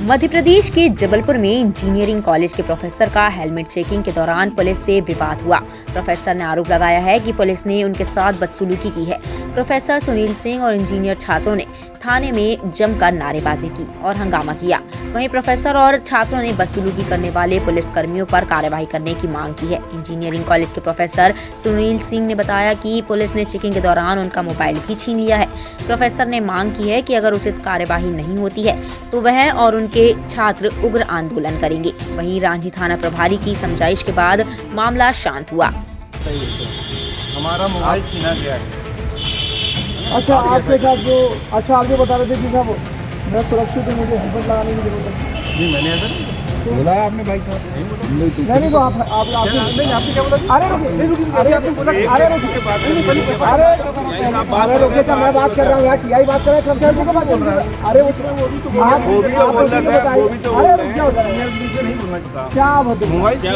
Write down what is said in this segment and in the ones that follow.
मध्य प्रदेश के जबलपुर में engineering college के प्रोफेसर का हेलमेट चेकिंग के दौरान पुलिस से विवाद हुआ। प्रोफेसर ने आरोप लगाया है कि पुलिस ने उनके साथ बदसलूकी की है। प्रोफेसर सुनील सिंह और इंजीनियर छात्रों ने थाने में जमकर नारेबाजी की और हंगामा किया। वहीं प्रोफेसर और छात्रों ने बदसलूकी करने वाले पुलिस कर्मियों पर कार्रवाई करने की मांग की है। इंजीनियरिंग कॉलेज के प्रोफेसर सुनील सिंह ने बताया कि पुलिस ने चेकिंग के दौरान उनका मोबाइल भी छीन लिया है। प्रोफेसर ने मांग की है कि अगर उचित कार्यवाही नहीं होती है तो वह और उनके छात्र उग्र आंदोलन करेंगे। वहीं रांझी थाना प्रभारी की समझाइश के बाद मामला शांत हुआ। हमारा मोबाइल छीना गया है। अच्छा, आपके साथ जो आप जो बता रहे थे कि साहब मैं सुरक्षित हूँ, मुझे हेलमेट लगाने की जरूरत है। नहीं, मैंने ऐसा बोला है आपने बाइक का? नहीं तो आप नहीं, आपने क्या बोला? अरे रुकिए, अरे आपने बोला, अरे रुकिए, अरे रुकिए, क्या मैं बात कर रहा हूँ यार, टीआई बात कर रहा है, कर्मचारी की बात बोल रहा है। अरे वो भी तो बोल रहा है, वो भी तो अरे रुक क्या होता है, नहीं बोलना चाहता। क्या मतलब मोबाइल क्या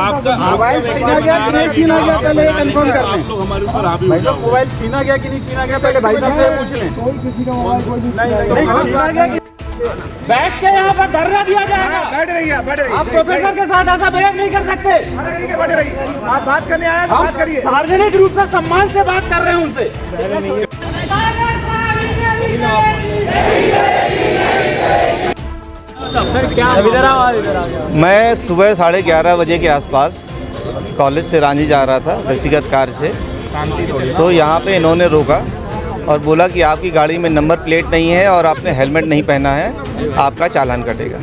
आपका मोबाइल छीना गया कि नहीं छीना गया, पहले कंफर्म कर लें। लोग हमारे ऊपर हावी भाई साहब, मोबाइल छीना गया कि नहीं छीना गया, पहले भाई साहब से पूछ लें। कोई किसी का मोबाइल कोई नहीं छीना गया। बैठ के यहाँ पर धरना दिया जाएगा। बैठ रही है। आप प्रोफेसर के साथ ऐसा बिहेव नहीं कर सकते। ठीक है, बैठ रही। आप बात करने आए तो बात करिए। सार्वजनिक रूप से सम्मान से बात कर रहे हैं उनसे। मैं सुबह 11:30 बजे के आसपास कॉलेज से रांझी जा रहा था व्यक्तिगत कार्य से, तो यहाँ पे इन्होंने रोका और बोला कि आपकी गाड़ी में नंबर प्लेट नहीं है और आपने हेलमेट नहीं पहना है, आपका चालान कटेगा।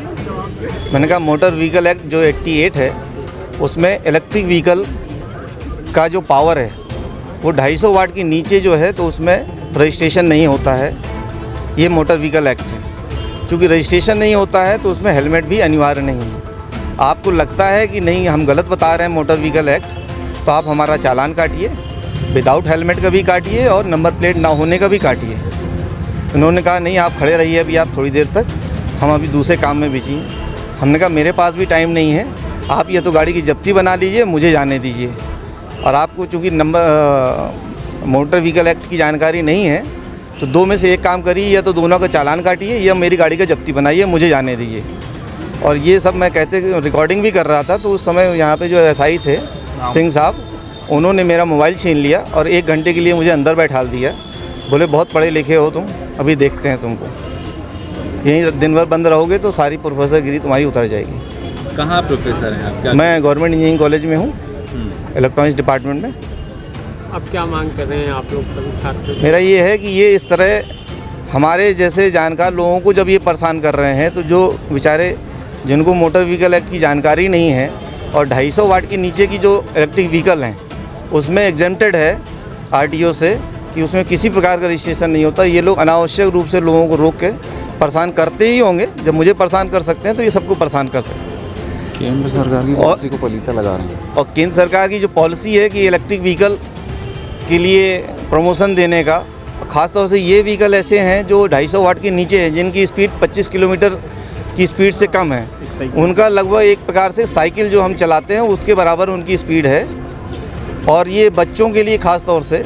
मैंने कहा मोटर व्हीकल एक्ट जो 88 है उसमें इलेक्ट्रिक व्हीकल का जो पावर है वो 250 वाट के नीचे जो है तो उसमें रजिस्ट्रेशन नहीं होता है। ये मोटर व्हीकल एक्ट है, चूँकि रजिस्ट्रेशन नहीं होता है तो उसमें हेलमेट भी अनिवार्य नहीं है। आपको लगता है कि नहीं हम गलत बता रहे हैं मोटर व्हीकल एक्ट, तो आप हमारा चालान काटिए, विदाउट हेलमेट का भी काटिए और नंबर प्लेट ना होने का भी काटिए। उन्होंने कहा नहीं आप खड़े रहिए अभी आप थोड़ी देर तक, हम अभी दूसरे काम में बिजी हैं। हमने कहा मेरे पास भी टाइम नहीं है, आप ये तो गाड़ी की जब्ती बना लीजिए, मुझे जाने दीजिए। और आपको चूँकि मोटर व्हीकल एक्ट की जानकारी नहीं है तो दो में से एक काम करिए, या तो दोनों का चालान काटिए या मेरी गाड़ी का जब्ती बनाइए, मुझे जाने दीजिए। और ये सब मैं कहते रिकॉर्डिंग भी कर रहा था, तो उस समय यहाँ पे जो एसआई थे सिंह साहब, उन्होंने मेरा मोबाइल छीन लिया और 1 घंटे के लिए मुझे अंदर बैठाल दिया। बोले बहुत पढ़े लिखे हो तुम, अभी देखते हैं तुमको, यहीं दिन भर बंद रहोगे तो सारी प्रोफेसर गिरी तुम्हारी उतर जाएगी। कहाँ प्रोफेसर हैं आप? मैं गवर्नमेंट इंजीनियरिंग कॉलेज में हूँ, इलेक्ट्रॉनिक्स डिपार्टमेंट में। अब क्या मांग कर रहे हैं आप लोग छात्र? मेरा ये है कि ये इस तरह हमारे जैसे जानकार लोगों को जब ये परेशान कर रहे हैं, तो जो बेचारे जिनको मोटर व्हीकल एक्ट की जानकारी नहीं है और 250 वाट के नीचे की जो इलेक्ट्रिक व्हीकल हैं उसमें एग्जेम्प्टेड है आरटीओ से कि उसमें किसी प्रकार का रजिस्ट्रेशन नहीं होता, ये लोग अनावश्यक रूप से लोगों को रोक के परेशान करते ही होंगे। जब मुझे परेशान कर सकते हैं तो ये सबको परेशान कर सकते हैं। केंद्र सरकार की पॉलिसी को पलीता लगा रहे हैं। और केंद्र सरकार की जो पॉलिसी है कि इलेक्ट्रिक व्हीकल के लिए प्रमोशन देने का, ख़ासतौर से ये व्हीकल ऐसे हैं जो 250 वाट के नीचे हैं, जिनकी स्पीड 25 किलोमीटर की स्पीड से कम है, उनका लगभग एक प्रकार से साइकिल जो हम चलाते हैं उसके बराबर उनकी स्पीड है। और ये बच्चों के लिए ख़ास तौर से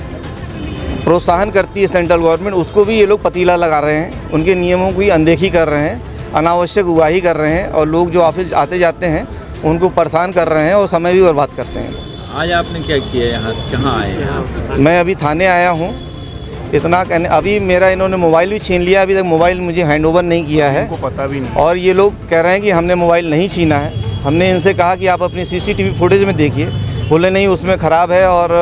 प्रोत्साहन करती है सेंट्रल गवर्नमेंट, उसको भी ये लोग पतीला लगा रहे हैं, उनके नियमों की अनदेखी कर रहे हैं, अनावश्यक उगाही कर रहे हैं और लोग जो ऑफिस आते जाते हैं उनको परेशान कर रहे हैं और समय भी बर्बाद करते हैं। आज आपने क्या किया यहाँ, कहाँ आए? मैं अभी थाने आया हूँ, इतना कहने अभी मेरा इन्होंने मोबाइल भी छीन लिया, अभी तक मोबाइल मुझे हैंड ओवर नहीं किया है, पता भी नहीं। और ये लोग कह रहे हैं कि हमने मोबाइल नहीं छीना है। हमने इनसे कहा कि आप अपनी सीसीटीवी फुटेज में देखिए, बोले नहीं उसमें ख़राब है और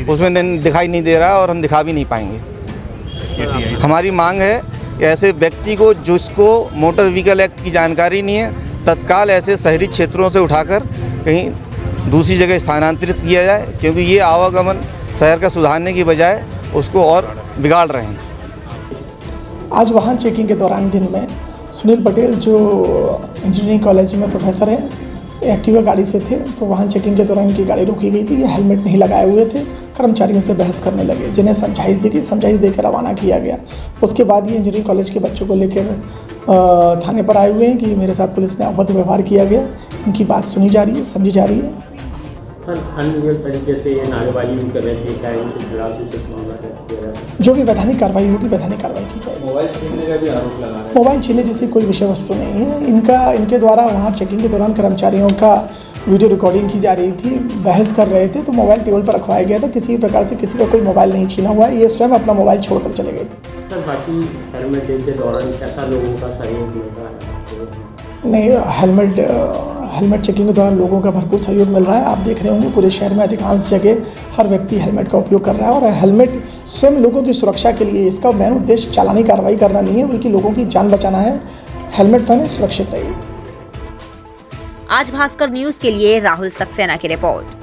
उसमें दिखाई नहीं दे रहा और हम दिखा भी नहीं पाएंगे। हमारी मांग है कि ऐसे व्यक्ति को जिसको मोटर व्हीकल एक्ट की जानकारी नहीं है, तत्काल ऐसे शहरी क्षेत्रों से उठाकर कहीं दूसरी जगह स्थानांतरित किया जाए, क्योंकि ये आवागमन शहर का सुधारने की बजाय उसको और बिगाड़ रहे हैं। आज वाहन चेकिंग के दौरान दिन में सुनील पटेल जो इंजीनियरिंग कॉलेज में प्रोफेसर हैं, एक्टिवा गाड़ी से थे, तो वाहन चेकिंग के दौरान इनकी गाड़ी रोकी गई थी। ये हेलमेट नहीं लगाए हुए थे, कर्मचारियों से बहस करने लगे, जिन्हें समझाइश दी गई, समझाइश देकर रवाना किया गया। उसके बाद ये इंजीनियरिंग कॉलेज के बच्चों को लेकर थाने पर आए हुए हैं कि मेरे साथ पुलिस ने अभद्र व्यवहार किया गया। इनकी बात सुनी जा रही है, समझी जा रही है। सर अनलीगल तरीके से ये नारेबाजी भी कर रहे थे, क्या इनके खिलाफ भी कुछ मामला दर्ज किया गया है? जो भी वैधानिक कार्रवाई होगी वैधानिक कार्रवाई की जाएगी। मोबाइल छीनने का भी आरोप लगा रहे हैं। मोबाइल छीनने जैसी कोई विषय वस्तु नहीं है। इनके द्वारा वहाँ चेकिंग के दौरान कर्मचारियों का वीडियो रिकॉर्डिंग की जा रही थी, बहस कर रहे थे, तो मोबाइल टेबल पर रखवाया गया था। किसी प्रकार से किसी का कोई मोबाइल नहीं छीना हुआ है। ये स्वयं अपना मोबाइल छोड़कर चले गए थे। सर बाकी हेलमेट डे के दौरान कैसा लोगों का सहयोग मिलता है? नहीं, हेलमेट चेकिंग के दौरान लोगों का भरपूर सहयोग मिल रहा है। आप देख रहे होंगे पूरे शहर में अधिकांश जगह हर व्यक्ति हेलमेट का उपयोग कर रहा है, और हेलमेट स्वयं लोगों की सुरक्षा के लिए, इसका मेन उद्देश्य चालानी कार्रवाई करना नहीं है, बल्कि लोगों की जान बचाना है। हेलमेट पहने, सुरक्षित रहिए। आज भास्कर न्यूज के लिए राहुल सक्सेना की रिपोर्ट।